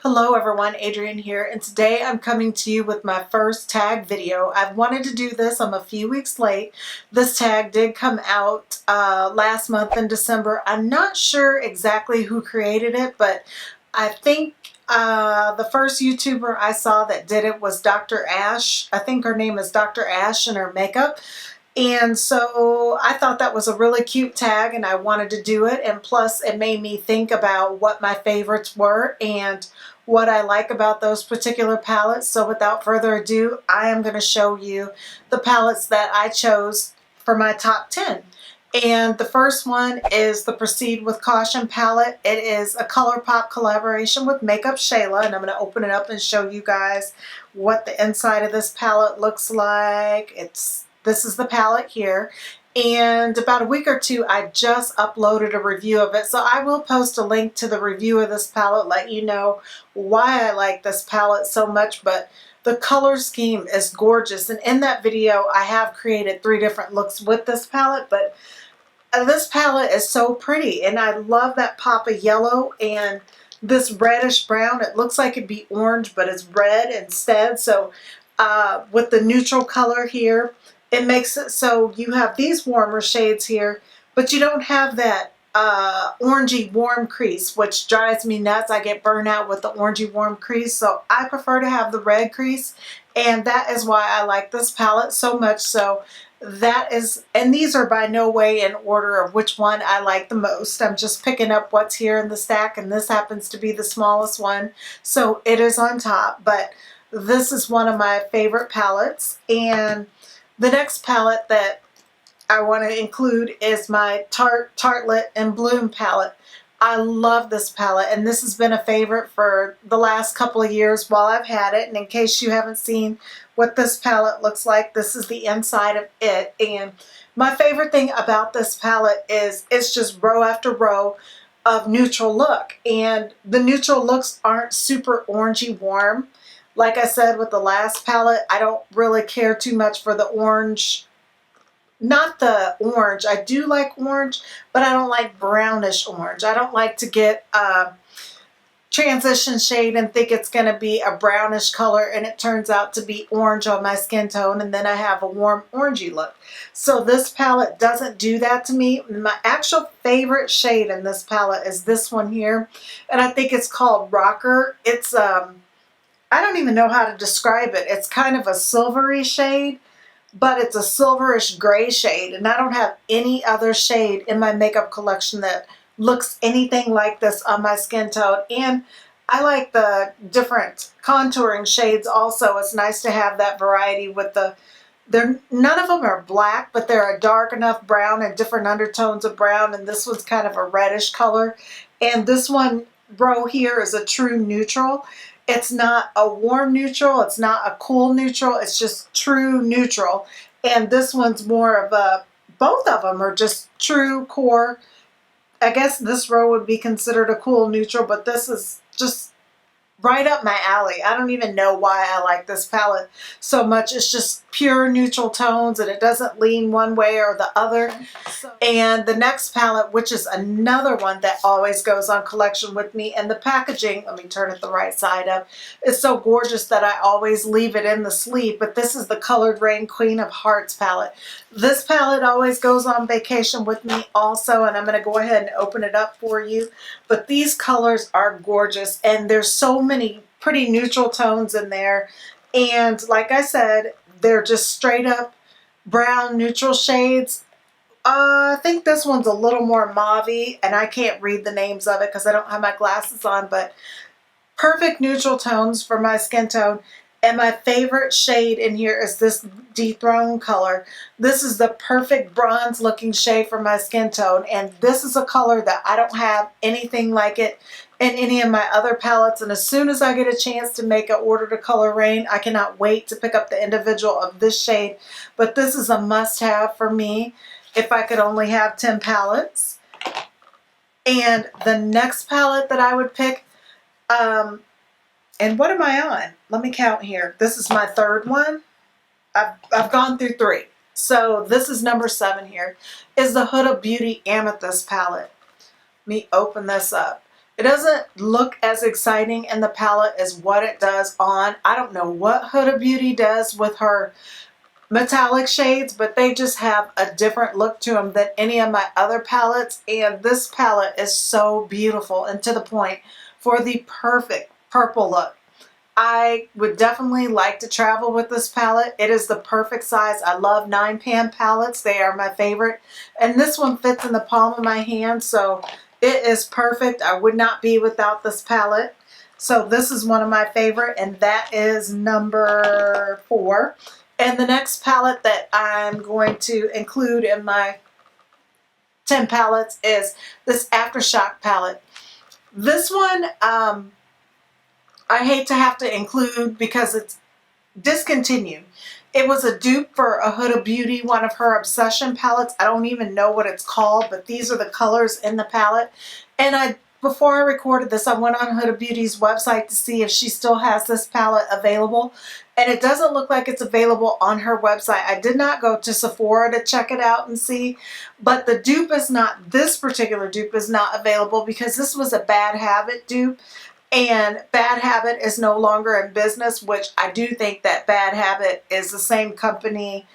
Hello everyone, Adrienne here, and today I'm coming to you with my first tag video. I've wanted to do this. I'm a few weeks late. This tag did come out last month in December. I'm not sure exactly who created it, but I think the first YouTuber I saw that did it was Dr. Ash. I think her name is Dr. Ash in her makeup. And so I thought that was a really cute tag and I wanted to do it, and plus it made me think about what my favorites were and what I like about those particular palettes. So without further ado, I am going to show you the palettes that I chose for my top 10. And the first one is the Proceed with Caution palette. It is a ColourPop collaboration with Makeup Shayla, and I'm going to open it up and show you guys what the inside of this palette looks like. This is the palette here, and about a week or two I just uploaded a review of it, so I will post a link to the review of this palette, let you know why I like this palette so much. But the color scheme is gorgeous, and in that video I have created 3 different looks with this palette, but this palette is so pretty, and I love that pop of yellow and this reddish brown. It looks like it'd be orange, but it's red instead. So with the neutral color here, it makes it so you have these warmer shades here, but you don't have that orangey warm crease, which drives me nuts. I get burned out with the orangey warm crease, so I prefer to have the red crease, and that is why I like this palette so much. So that is, and these are by no way in order of which one I like the most. I'm just picking up what's here in the stack, and this happens to be the smallest one, so it is on top. But this is one of my favorite palettes. And the next palette that I want to include is my Tartelette and Bloom palette. I love this palette, and this has been a favorite for the last couple of years while I've had it. And in case you haven't seen what this palette looks like, this is the inside of it. And my favorite thing about this palette is it's just row after row of neutral look, and the neutral looks aren't super orangey warm. Like I said with the last palette, I don't really care too much for the orange. Not the orange. I do like orange, but I don't like brownish orange. I don't like to get a transition shade and think it's going to be a brownish color and it turns out to be orange on my skin tone, and then I have a warm orangey look. So this palette doesn't do that to me. My actual favorite shade in this palette is this one here, and I think it's called Rocker. It's I don't even know how to describe it. It's kind of a silvery shade, but it's a silverish gray shade, and I don't have any other shade in my makeup collection that looks anything like this on my skin tone. And I like the different contouring shades also. It's nice to have that variety with none of them are black, but they're a dark enough brown and different undertones of brown, and this one's kind of a reddish color. And this one row here is a true neutral. It's not a warm neutral, it's not a cool neutral, it's just true neutral. And this one's more of a, both of them are just true core. I guess this row would be considered a cool neutral, but this is just right up my alley. I don't even know why I like this palette so much. It's just pure neutral tones, and it doesn't lean one way or the other. And the next palette, which is another one that always goes on collection with me, and the packaging, let me turn it the right side up, is so gorgeous that I always leave it in the sleeve, but this is the Colored Rain Queen of Hearts palette. This palette always goes on vacation with me also, and I'm going to go ahead and open it up for you. But these colors are gorgeous, and there's so many pretty neutral tones in there. And like I said, they're just straight up brown neutral shades. I think this one's a little more mauve-y, and I can't read the names of it because I don't have my glasses on, but perfect neutral tones for my skin tone. And my favorite shade in here is this Dethrone color. This is the perfect bronze looking shade for my skin tone, and this is a color that I don't have anything like it in any of my other palettes. And as soon as I get a chance to make an order to Color Rain, I cannot wait to pick up the individual of this shade. But this is a must-have for me if I could only have 10 palettes. And the next palette that I would pick, and what am I on? Let me count here. This is my third one. I've gone through 3. So this is number 7 here, is the Huda Beauty Amethyst palette. Let me open this up. It doesn't look as exciting in the palette as what it does on. I don't know what Huda Beauty does with her metallic shades, but they just have a different look to them than any of my other palettes. And this palette is so beautiful and to the point for the perfect purple look. I would definitely like to travel with this palette. It is the perfect size. I love 9-pan palettes. They are my favorite. And this one fits in the palm of my hand, so it is perfect. I would not be without this palette. So this is one of my favorite, and that is number 4. And the next palette that I'm going to include in my 10 palettes is this Aftershock palette. This one, I hate to have to include because it's discontinued. It was a dupe for a Huda Beauty, one of her Obsession palettes. I don't even know what it's called, but these are the colors in the palette. And before I recorded this, I went on Huda Beauty's website to see if she still has this palette available. And it doesn't look like it's available on her website. I did not go to Sephora to check it out and see, but the dupe is not, this particular dupe is not available because this was a Bad Habit dupe. And Bad Habit is no longer in business, which I do think that Bad Habit is the same company,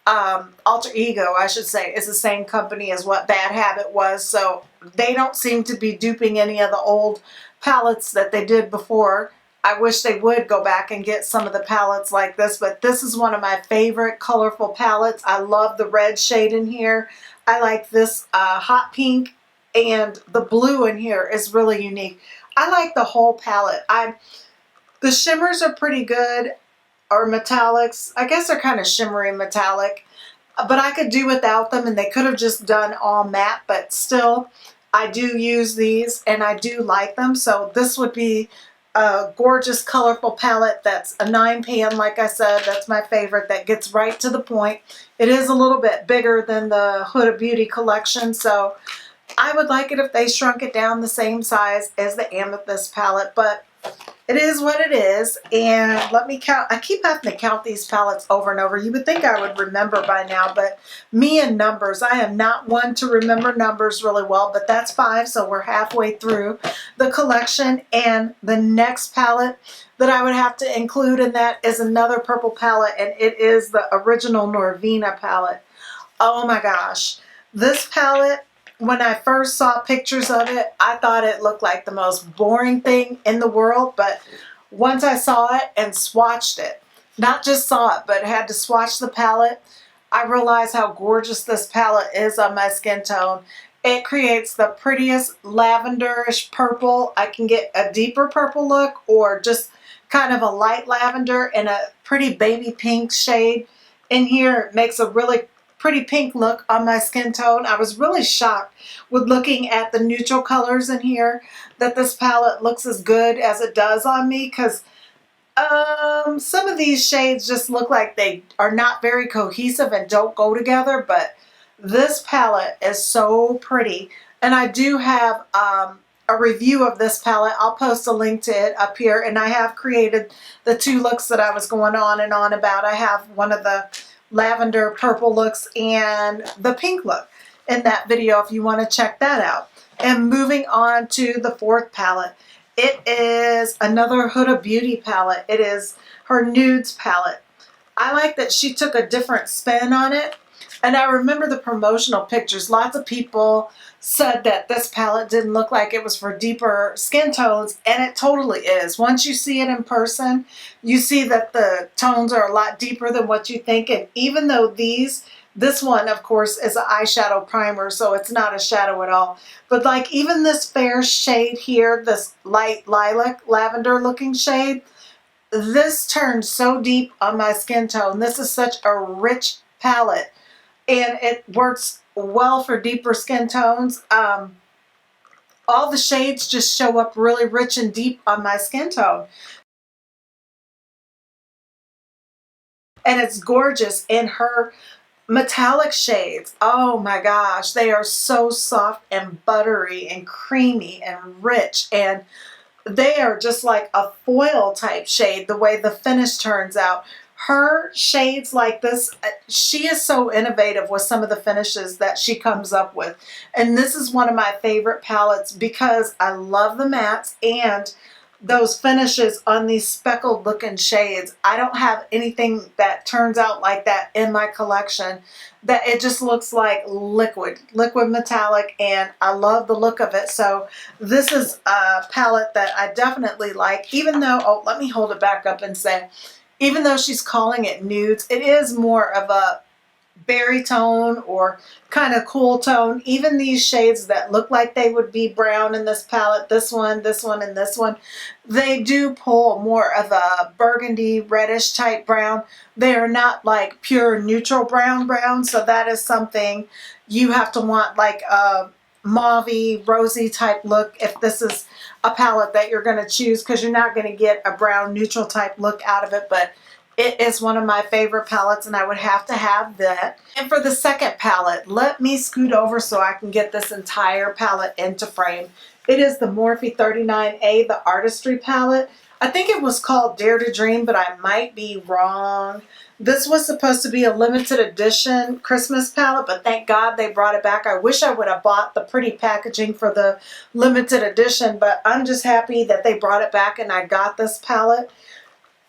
Alter Ego, I should say, is the same company as what Bad Habit was. So they don't seem to be duping any of the old palettes that they did before. I wish they would go back and get some of the palettes like this, but this is one of my favorite colorful palettes. I love the red shade in here. I like this hot pink, and the blue in here is really unique. I like the whole palette. The shimmers are pretty good, or metallics. I guess they're kind of shimmery metallic, but I could do without them, and they could have just done all matte, but still, I do use these, and I do like them. So this would be a gorgeous, colorful palette that's a 9-pan, like I said. That's my favorite. That gets right to the point. It is a little bit bigger than the Huda Beauty collection, so I would like it if they shrunk it down the same size as the Amethyst palette, but it is what it is. And let me count. I keep having to count these palettes over and over. You would think I would remember by now, but me and numbers, I am not one to remember numbers really well, but that's 5, so we're halfway through the collection. And the next palette that I would have to include in that is another purple palette, and it is the original Norvina palette. Oh my gosh. This palette, when I first saw pictures of it, I thought it looked like the most boring thing in the world, but once I saw it and swatched it, not just saw it, but had to swatch the palette, I realized how gorgeous this palette is on my skin tone. It creates the prettiest lavenderish purple. I can get a deeper purple look or just kind of a light lavender and a pretty baby pink shade in here. It makes a really pretty pink look on my skin tone. I was really shocked with looking at the neutral colors in here that this palette looks as good as it does on me, because some of these shades just look like they are not very cohesive and don't go together, but this palette is so pretty. And I do have a review of this palette. I'll post a link to it up here, and I have created the 2 looks that I was going on and on about. I have one of the lavender purple looks and the pink look in that video if you want to check that out. And moving on to the 4th palette, it is another Huda Beauty palette. It is her Nudes palette. I like that she took a different spin on it, and I remember the promotional pictures. Lots of people said that this palette didn't look like it was for deeper skin tones, and it totally is. Once you see it in person, you see that the tones are a lot deeper than what you think. And even though this one, of course, is an eyeshadow primer, so it's not a shadow at all. But like even this fair shade here, this light lilac lavender looking shade, this turns so deep on my skin tone. This is such a rich palette, and it works well for deeper skin tones. All the shades just show up really rich and deep on my skin tone. And it's gorgeous in her metallic shades. Oh my gosh, they are so soft and buttery and creamy and rich, and they are just like a foil type shade the way the finish turns out. Her shades like this, she is so innovative with some of the finishes that she comes up with. And this is one of my favorite palettes because I love the mattes and those finishes on these speckled looking shades. I don't have anything that turns out like that in my collection. That it just looks like liquid metallic, and I love the look of it. So this is a palette that I definitely like, even though, oh, let me hold it back up and say, even though she's calling it nudes, it is more of a berry tone or kind of cool tone. Even these shades that look like they would be brown in this palette, this one, and this one, they do pull more of a burgundy reddish type brown. They are not like pure neutral brown, so that is something you have to want, like a mauve rosy type look if this is a palette that you're going to choose, because you're not going to get a brown neutral type look out of it. But it is one of my favorite palettes, and I would have to have that. And for the second palette, let me scoot over so I can get this entire palette into frame. It is the Morphe 39A, the Artistry palette. I think it was called Dare to Dream, but I might be wrong. This was supposed to be a limited edition Christmas palette, but thank God they brought it back. I wish I would have bought the pretty packaging for the limited edition, but I'm just happy that they brought it back and I got this palette.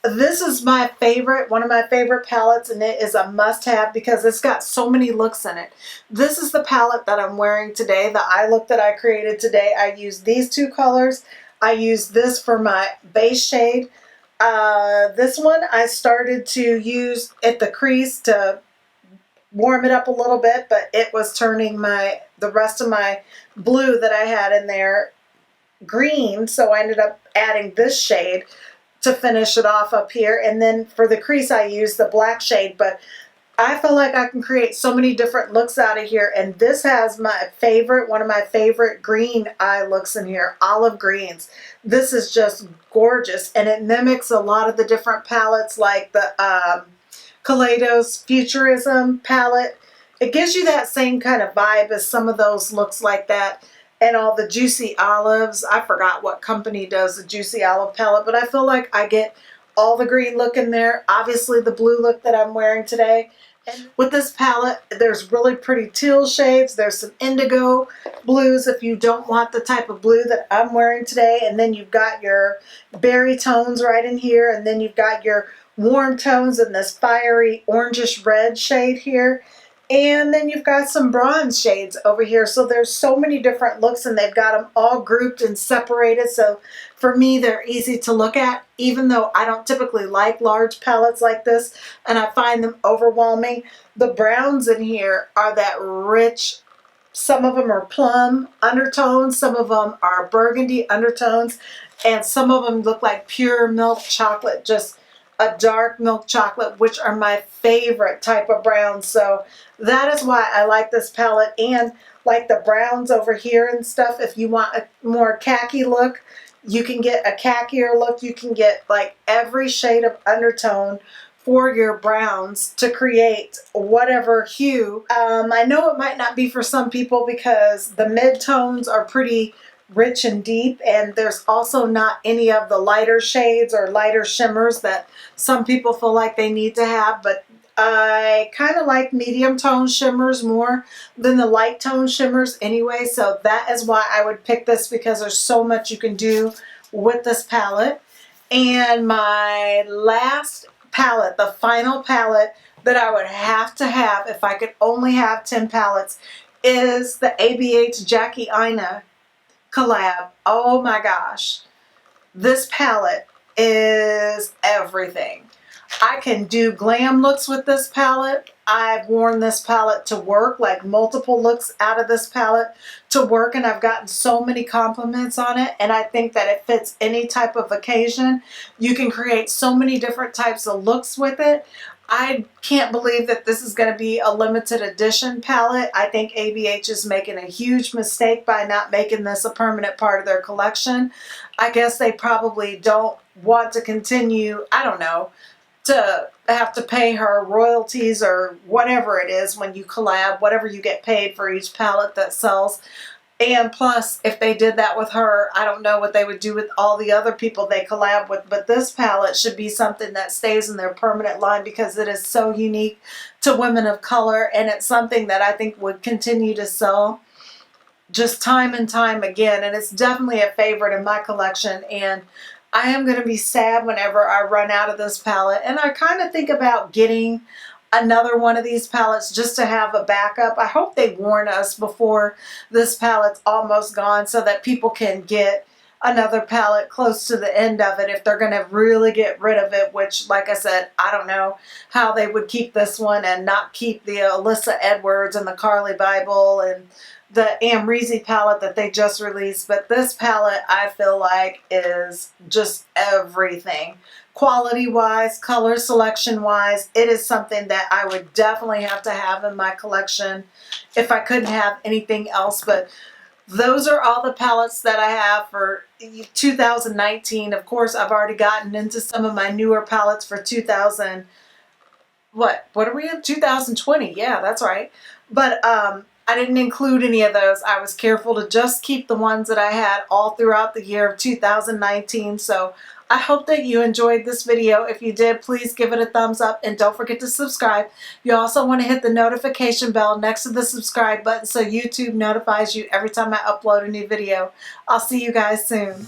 This is my favorite, one of my favorite palettes, and it is a must-have because it's got so many looks in it. This is the palette that I'm wearing today, the eye look that I created today. I used these two colors. I used this for my base shade. This one I started to use at the crease to warm it up a little bit, but it was turning the rest of my blue that I had in there green, so I ended up adding this shade to finish it off up here. And then for the crease I used the black shade, but I feel like I can create so many different looks out of here. And this has my favorite, one of my favorite green eye looks in here, olive greens. This is just gorgeous, and it mimics a lot of the different palettes, like the Kaleidos Futurism palette. It gives you that same kind of vibe as some of those looks like that. And all the Juicy Olives. I forgot what company does the Juicy Olive palette, but I feel like I get all the green look in there. Obviously the blue look that I'm wearing today. And with this palette, there's really pretty teal shades. There's some indigo blues if you don't want the type of blue that I'm wearing today. And then you've got your berry tones right in here. And then you've got your warm tones in this fiery orangish red shade here. And then you've got some bronze shades over here. So there's so many different looks, and they've got them all grouped and separated. So for me, they're easy to look at, even though I don't typically like large palettes like this, and I find them overwhelming. The browns in here are that rich, some of them are plum undertones, some of them are burgundy undertones, and some of them look like pure milk chocolate, just a dark milk chocolate, which are my favorite type of browns. So that is why I like this palette. And like the browns over here and stuff, if you want a more khaki look, you can get a khaki-er look. You can get like every shade of undertone for your browns to create whatever hue. I know it might not be for some people because the mid-tones are pretty rich and deep, and there's also not any of the lighter shades or lighter shimmers that some people feel like they need to have, but I kind of like medium tone shimmers more than the light tone shimmers anyway, so that is why I would pick this, because there's so much you can do with this palette. And my last palette, the final palette that I would have to have if I could only have 10 palettes, is the ABH Jackie Aina collab. Oh my gosh, this palette is everything. I can do glam looks with this palette. I've worn this palette to work, like multiple looks out of this palette to work, and I've gotten so many compliments on it, and I think that it fits any type of occasion. You can create so many different types of looks with it. I can't believe that this is going to be a limited edition palette. I think ABH is making a huge mistake by not making this a permanent part of their collection. I guess they probably don't want to continue, I don't know, to have to pay her royalties or whatever it is when you collab, whatever you get paid for each palette that sells. And plus, if they did that with her, I don't know what they would do with all the other people they collab with. But this palette should be something that stays in their permanent line because it is so unique to women of color. And it's something that I think would continue to sell just time and time again. And it's definitely a favorite in my collection. And I am going to be sad whenever I run out of this palette. And I kind of think about getting another one of these palettes just to have a backup. I hope they warn us before this palette's almost gone so that people can get another palette close to the end of it if they're going to really get rid of it, which, like I said, I don't know how they would keep this one and not keep the Alyssa Edwards and the Carly Bible and the Amrezy palette that they just released. But this palette, I feel like, is just everything. Quality wise, color selection wise, it is something that I would definitely have to have in my collection if I couldn't have anything else. But those are all the palettes that I have for 2019. Of course, I've already gotten into some of my newer palettes for 2000. What are we in? 2020. Yeah, that's right. But I didn't include any of those. I was careful to just keep the ones that I had all throughout the year of 2019. So I hope that you enjoyed this video. If you did, please give it a thumbs up and don't forget to subscribe. You also want to hit the notification bell next to the subscribe button so YouTube notifies you every time I upload a new video. I'll see you guys soon.